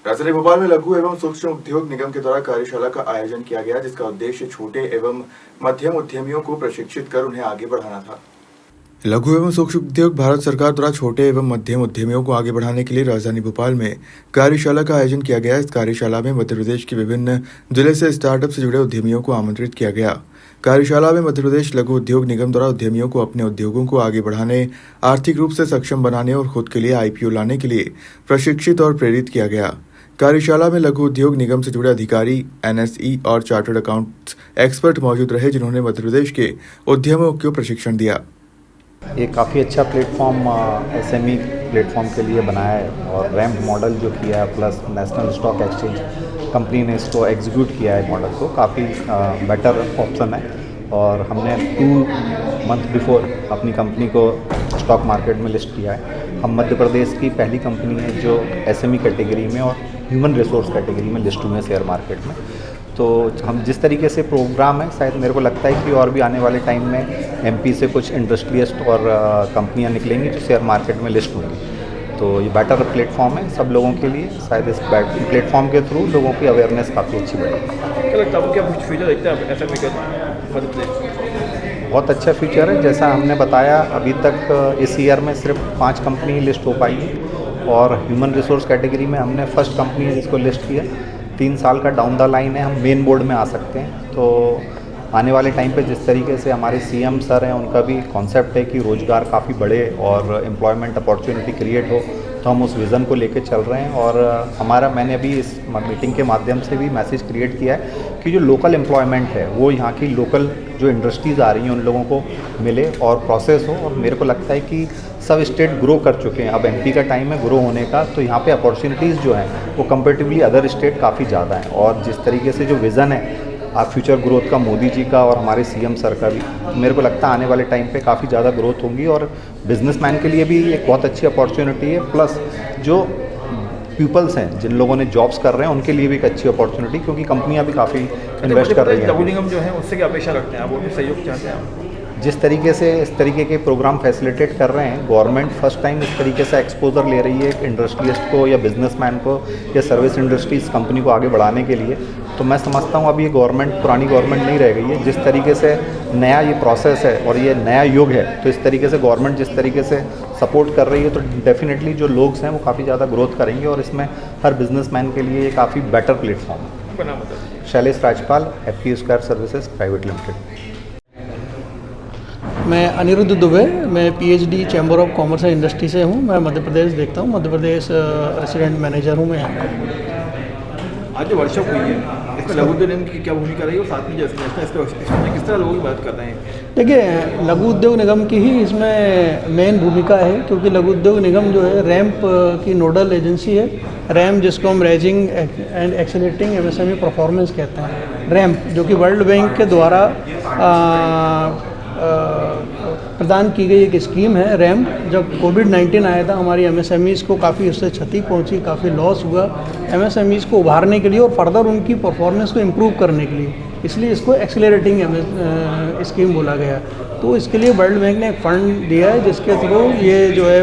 राजधानी भोपाल में लघु एवं सूक्ष्म उद्योग निगम के द्वारा कार्यशाला का आयोजन किया गया, जिसका उद्देश्य छोटे एवं मध्यम उद्यमियों को प्रशिक्षित कर उन्हें आगे बढ़ाना था। लघु एवं सूक्ष्म उद्योग भारत सरकार द्वारा छोटे एवं मध्यम उद्यमियों को आगे बढ़ाने के लिए राजधानी भोपाल में कार्यशाला का आयोजन किया गया। इस कार्यशाला में मध्य प्रदेश के विभिन्न जिले से स्टार्टअप से जुड़े उद्यमियों को आमंत्रित किया गया। कार्यशाला में मध्य प्रदेश लघु उद्योग निगम द्वारा उद्यमियों को अपने उद्योगों को आगे बढ़ाने, आर्थिक रूप से सक्षम बनाने और खुद के लिए आईपीओ लाने के लिए प्रशिक्षित और प्रेरित किया गया। कार्यशाला में लघु उद्योग निगम से जुड़े अधिकारी, एनएसई और चार्टर्ड अकाउंट्स एक्सपर्ट मौजूद रहे, जिन्होंने मध्य प्रदेश के उद्यमियों को प्रशिक्षण दिया। ये काफ़ी अच्छा प्लेटफॉर्म एसएमई प्लेटफॉर्म के लिए बनाया है और रैम्प मॉडल जो किया है plus national stock exchange company ने इसको एग्जीक्यूट किया है मॉडल को, काफ़ी बेटर ऑप्शन है। और हमने 2 मंथ बिफोर अपनी कंपनी को स्टॉक मार्केट में लिस्ट किया है। हम मध्य प्रदेश की पहली कंपनी है जो एसएमई कैटेगरी में और ह्यूमन रिसोर्स कैटेगरी में लिस्ट हुए शेयर मार्केट में। तो हम जिस तरीके से प्रोग्राम है, शायद मेरे को लगता है कि और भी आने वाले टाइम में एमपी से कुछ इंडस्ट्रियलिस्ट और कंपनियां निकलेंगी जो शेयर मार्केट में लिस्ट होंगी। तो ये बेटर प्लेटफॉर्म है सब लोगों के लिए। शायद इस प्लेटफॉर्म के थ्रू लोगों की अवेयरनेस काफ़ी अच्छी बढ़ेगी। क्या लगता है, क्या कुछ फ्यूचर देखते हैं एसएमई का मध्य प्रदेश? बहुत अच्छा फीचर है। जैसा हमने बताया, अभी तक इस ईयर में सिर्फ 5 कंपनी लिस्ट हो पाई है और ह्यूमन रिसोर्स कैटेगरी में हमने फर्स्ट कंपनी है जिसको लिस्ट किया। 3 साल का डाउन द लाइन है, हम मेन बोर्ड में आ सकते हैं। तो आने वाले टाइम पे जिस तरीके से हमारे सीएम सर हैं, उनका भी कॉन्सेप्ट है कि रोज़गार काफ़ी बढ़े और एम्प्लॉयमेंट अपॉर्चुनिटी क्रिएट हो, तो हम उस विज़न को लेके चल रहे हैं। और मैंने अभी इस मीटिंग के माध्यम से भी मैसेज क्रिएट किया है कि जो लोकल एम्प्लॉयमेंट है वो यहाँ की लोकल जो इंडस्ट्रीज़ आ रही हैं उन लोगों को मिले और प्रोसेस हो। और मेरे को लगता है कि सब स्टेट ग्रो कर चुके हैं, अब एमपी का टाइम है ग्रो होने का। तो यहाँ पे अपॉर्चुनिटीज़ जो हैं वो कंपेरेटिवली अदर स्टेट काफ़ी ज़्यादा हैं। और जिस तरीके से जो विज़न है फ्यूचर ग्रोथ का मोदी जी का और हमारे सीएम सर का भी, मेरे को लगता है आने वाले टाइम पे काफ़ी ज़्यादा ग्रोथ होंगी और बिजनेसमैन के लिए भी एक बहुत अच्छी अपॉर्चुनिटी है। प्लस जो पीपल्स हैं, जिन लोगों ने जॉब्स कर रहे हैं, उनके लिए भी एक अच्छी अपॉर्चुनिटी, क्योंकि कंपनियां भी काफ़ी इन्वेस्ट कर रही हैं। लघु निगम जो है उससे क्या अपेक्षा रखते हैं आप, वो भी सहयोग चाहते हैं आप? जिस तरीके से इस तरीके के प्रोग्राम फैसिलिटेट कर रहे हैं, गवर्नमेंट फर्स्ट टाइम इस तरीके से एक्सपोजर ले रही है एक इंडस्ट्रियलिस्ट को या बिजनेसमैन को या सर्विस इंडस्ट्रीज कंपनी को आगे बढ़ाने के लिए। तो मैं समझता हूँ अभी ये गवर्नमेंट पुरानी गवर्नमेंट नहीं रह गई है। जिस तरीके से नया ये प्रोसेस है और ये नया युग है, तो इस तरीके से गवर्नमेंट जिस तरीके से सपोर्ट कर रही है, तो डेफिनेटली जो लोग हैं वो काफ़ी ज़्यादा ग्रोथ करेंगे और इसमें हर बिजनेसमैन के लिए ये काफ़ी बेटर प्लेटफॉर्म है। आपका नाम बताइए। Shailesh Rajpal, happy square services private limited. मैं अनिरुद्ध दुबे, मैं PhD chamber of commerce and industry से हूँ। मैं मध्य प्रदेश देखता हूँ, मध्य प्रदेश रेसिडेंट मैनेजर हूँ मैं यहाँ का। आज जो वर्कशॉप हुई है इसमें लघु उद्योग निगम की क्या भूमिका रही है और साथ में जो इसमें किस तरह लोगों की बात कर रहे हैं? देखिए, लघु उद्योग निगम की ही इसमें मेन भूमिका है, क्योंकि लघु उद्योग निगम जो है रैम्प की नोडल एजेंसी है। रैम्प जिसको हम raising and accelerating MSME performance कहते हैं। रैम्प जो कि वर्ल्ड बैंक के द्वारा प्रदान की गई एक स्कीम है। रैम्प जब कोविड-19 आया था, हमारी एमएसएमईज़ को काफ़ी उससे क्षति पहुंची, काफ़ी लॉस हुआ एमएसएमईज़ को उभारने के लिए और फर्दर उनकी परफॉर्मेंस को इम्प्रूव करने के लिए, इसलिए इसको एक्सेलरेटिंग स्कीम बोला गया। तो इसके लिए वर्ल्ड बैंक ने एक फंड दिया है, जिसके थ्रू ये जो है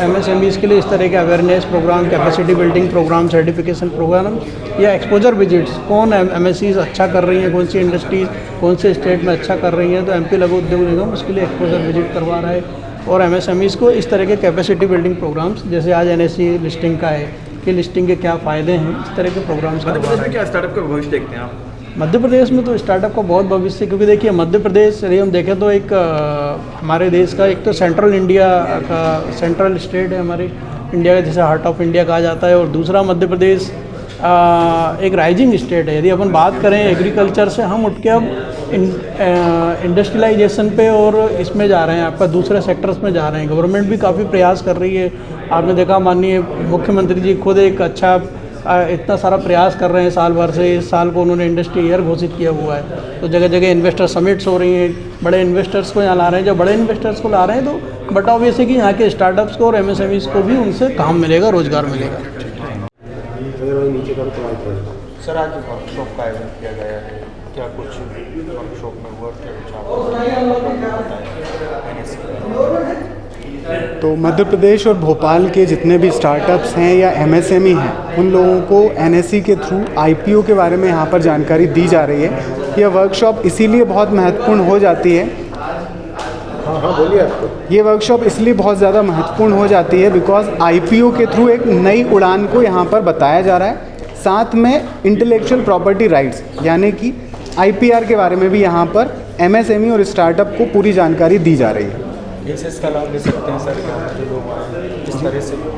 एमएसएमईज़ के लिए इस तरह के awareness program, capacity building program, certification program या एक्सपोजर विजिट्स, कौन एमएसईज़ अच्छा कर रही हैं, कौन सी इंडस्ट्रीज़ कौन से स्टेट में अच्छा कर रही हैं, तो एमपी लघु उद्योग निगम उसके लिए एक्सपोजर विजिट करवा रहा है। और एमएसएमईज़ को इस तरह के कैपेसिटी बिल्डिंग प्रोग्राम्स, जैसे आज एनएसई लिस्टिंग का है कि लिस्टिंग के क्या फ़ायदे हैं, इस तरह के प्रोग्राम्स। मध्य प्रदेश में क्या स्टार्टअप का भविष्य देखते हैं आप? मध्य प्रदेश में तो स्टार्टअप का बहुत भविष्य, क्योंकि देखिए मध्य प्रदेश यदि हम देखें तो एक हमारे देश का एक तो सेंट्रल इंडिया का सेंट्रल स्टेट है, हमारे इंडिया का जैसे हार्ट ऑफ इंडिया कहा जाता है। और दूसरा मध्य प्रदेश एक राइजिंग स्टेट है। यदि अपन बात करें एग्रीकल्चर से, हम उठ के अब इंडस्ट्रियलाइजेशन पे और इसमें जा रहे हैं, आपका दूसरे सेक्टर्स में जा रहे हैं। गवर्नमेंट भी काफ़ी प्रयास कर रही है। आपने देखा माननीय मुख्यमंत्री जी खुद एक अच्छा इतना सारा प्रयास कर रहे हैं साल भर से। इस साल को उन्होंने इंडस्ट्री ईयर घोषित किया हुआ है। तो जगह जगह इन्वेस्टर समिट्स हो रही हैं, बड़े इन्वेस्टर्स को यहाँ ला रहे हैं। जब बड़े इन्वेस्टर्स को ला रहे हैं तो बट ऑब्वियस है कि यहाँ के स्टार्टअप्स को और एमएसएमईज़ को भी उनसे काम मिलेगा, रोजगार मिलेगा। सर, आज वर्कशॉप का आयोजन किया गया है, क्या कुछ वर्कशॉप में हुआ, क्या कुछ तो मध्य प्रदेश और भोपाल के जितने भी स्टार्टअप्स हैं या एमएसएमई हैं, उन लोगों को एनएसई के थ्रू आईपीओ के बारे में यहाँ पर जानकारी दी जा रही है। यह वर्कशॉप इसीलिए बहुत महत्वपूर्ण हो जाती है। बोलिए आपको। ये वर्कशॉप इसलिए बहुत ज़्यादा महत्वपूर्ण हो जाती है बिकॉज आईपीओ के थ्रू एक नई उड़ान को यहाँ पर बताया जा रहा है। साथ में इंटेलेक्चुअल प्रॉपर्टी राइट्स यानी कि आईपीआर के बारे में भी यहाँ पर एमएसएमई और स्टार्टअप को पूरी जानकारी दी जा रही है। कैसे इसका लाभ ले सकते हैं सर, जो लोग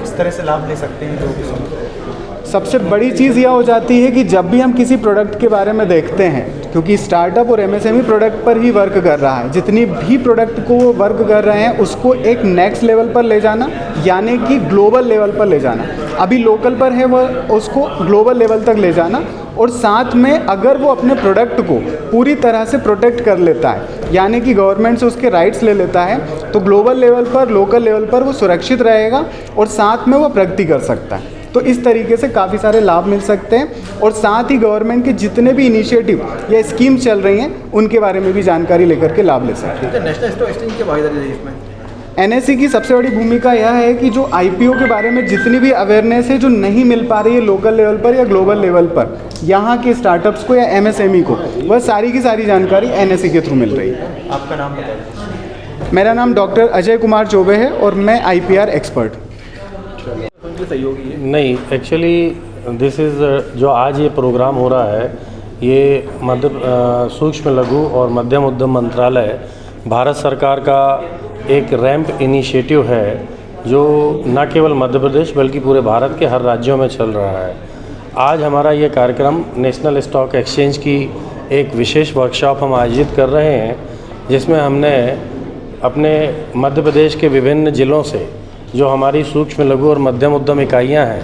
किस तरह से लाभ ले सकते हैं लोग? सबसे बड़ी चीज़ यह हो जाती है कि जब भी हम किसी प्रोडक्ट के बारे में देखते हैं, क्योंकि स्टार्टअप और एमएसएमई प्रोडक्ट पर ही वर्क कर रहा है, जितनी भी प्रोडक्ट को वो वर्क कर रहे हैं उसको एक नेक्स्ट लेवल पर ले जाना यानी कि ग्लोबल लेवल पर ले जाना। अभी लोकल पर है वह उसको ग्लोबल लेवल तक ले जाना, और साथ में अगर वो अपने प्रोडक्ट को पूरी तरह से प्रोटेक्ट कर लेता है यानी कि गवर्नमेंट से उसके राइट्स ले लेता है, तो ग्लोबल लेवल पर लोकल लेवल पर वो सुरक्षित रहेगा और साथ में वो प्रगति कर सकता है। तो इस तरीके से काफ़ी सारे लाभ मिल सकते हैं, और साथ ही गवर्नमेंट के जितने भी इनिशिएटिव या स्कीम चल रही हैं उनके बारे में भी जानकारी लेकर के लाभ ले सकते हैं। नेशनल स्टॉक एक्सचेंज की भागीदारी है इसमें? एनएसई की सबसे बड़ी भूमिका यह है कि जो आईपीओ के बारे में जितनी भी अवेयरनेस है जो नहीं मिल पा रही है लोकल लेवल पर या ग्लोबल लेवल पर, यहाँ के स्टार्टअप्स को या एमएसएमई को, वह सारी की सारी जानकारी एनएसई के थ्रू मिल रही है। आपका नाम बता दीजिए। मेरा नाम डॉक्टर अजय कुमार चौबे है और मैं आईपीआर एक्सपर्ट। सहयोगी है? नहीं, एक्चुअली दिस इज़ जो आज ये प्रोग्राम हो रहा है, ये सूक्ष्म लघु और मध्यम उद्यम मंत्रालय भारत सरकार का एक रैंप इनिशिएटिव है जो न केवल मध्य प्रदेश बल्कि पूरे भारत के हर राज्यों में चल रहा है। आज हमारा ये कार्यक्रम नेशनल स्टॉक एक्सचेंज की एक विशेष वर्कशॉप हम आयोजित कर रहे हैं, जिसमें हमने अपने मध्य प्रदेश के विभिन्न ज़िलों से जो हमारी सूक्ष्म लघु और मध्यम उद्यम इकाइयाँ हैं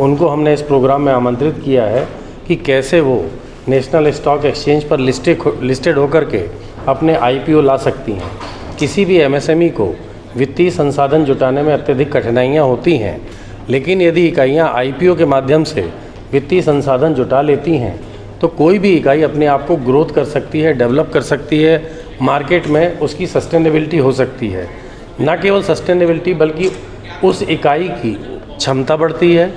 उनको हमने इस प्रोग्राम में आमंत्रित किया है कि कैसे वो नेशनल स्टॉक एक्सचेंज पर लिस्टेड होकर के अपने आईपीओ ला सकती हैं। किसी भी एमएसएमई को वित्तीय संसाधन जुटाने में अत्यधिक कठिनाइयाँ होती हैं, लेकिन यदि इकाइयाँ आईपीओ के माध्यम से वित्तीय संसाधन जुटा लेती हैं तो कोई भी इकाई अपने आप को ग्रोथ कर सकती है, डेवलप कर सकती है, मार्केट में उसकी सस्टेनेबिलिटी हो सकती है। न केवल सस्टेनेबिलिटी बल्कि उस इकाई की क्षमता बढ़ती है,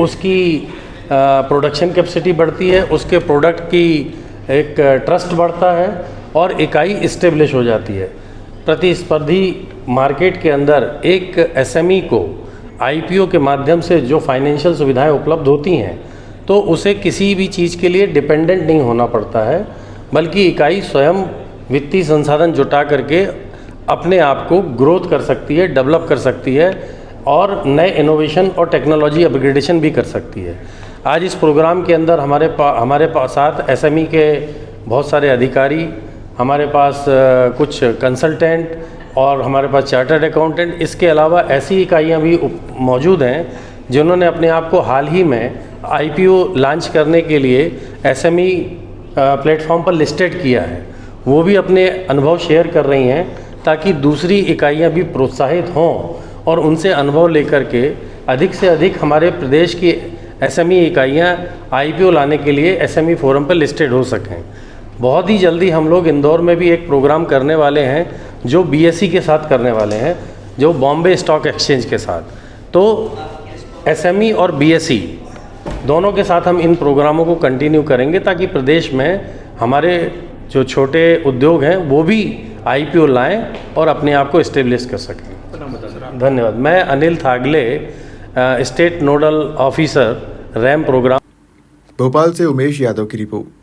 उसकी प्रोडक्शन कैपेसिटी बढ़ती है, उसके प्रोडक्ट की एक ट्रस्ट बढ़ता है और इकाई इस्टेब्लिश हो जाती है। प्रतिस्पर्धी मार्केट के अंदर एक एसएमई को आईपीओ के माध्यम से जो फाइनेंशियल सुविधाएं उपलब्ध होती हैं तो उसे किसी भी चीज़ के लिए डिपेंडेंट नहीं होना पड़ता है, बल्कि इकाई स्वयं वित्तीय संसाधन जुटा करके अपने आप को ग्रोथ कर सकती है, डेवलप कर सकती है और नए इनोवेशन और टेक्नोलॉजी अपग्रेडेशन भी कर सकती है। आज इस प्रोग्राम के अंदर हमारे साथ एसएमई के बहुत सारे अधिकारी, हमारे पास कुछ कंसल्टेंट और हमारे पास चार्टर्ड अकाउंटेंट, इसके अलावा ऐसी इकाइयाँ भी मौजूद हैं जिन्होंने अपने आप को हाल ही में आईपीओ लॉन्च करने के लिए एसएमई प्लेटफॉर्म पर लिस्टेड किया है। वो भी अपने अनुभव शेयर कर रही हैं ताकि दूसरी इकाइयाँ भी प्रोत्साहित हों और उनसे अनुभव लेकर के अधिक से अधिक हमारे प्रदेश की एसएमई इकाइयाँ आईपीओ लाने के लिए एसएमई फोरम पर लिस्टेड हो सकें। बहुत ही जल्दी हम लोग इंदौर में भी एक प्रोग्राम करने वाले हैं जो बीएसई के साथ करने वाले हैं, जो बॉम्बे स्टॉक एक्सचेंज के साथ। तो एसएमई और बीएसई दोनों के साथ हम इन प्रोग्रामों को कंटिन्यू करेंगे ताकि प्रदेश में हमारे जो छोटे उद्योग हैं वो भी आईपीओ लाएं और अपने आप को इस्टेब्लिश कर सकें। धन्यवाद। मैं Anil Thagle, state nodal officer RAM programme. Bhopal से उमेश यादव की रिपोर्ट।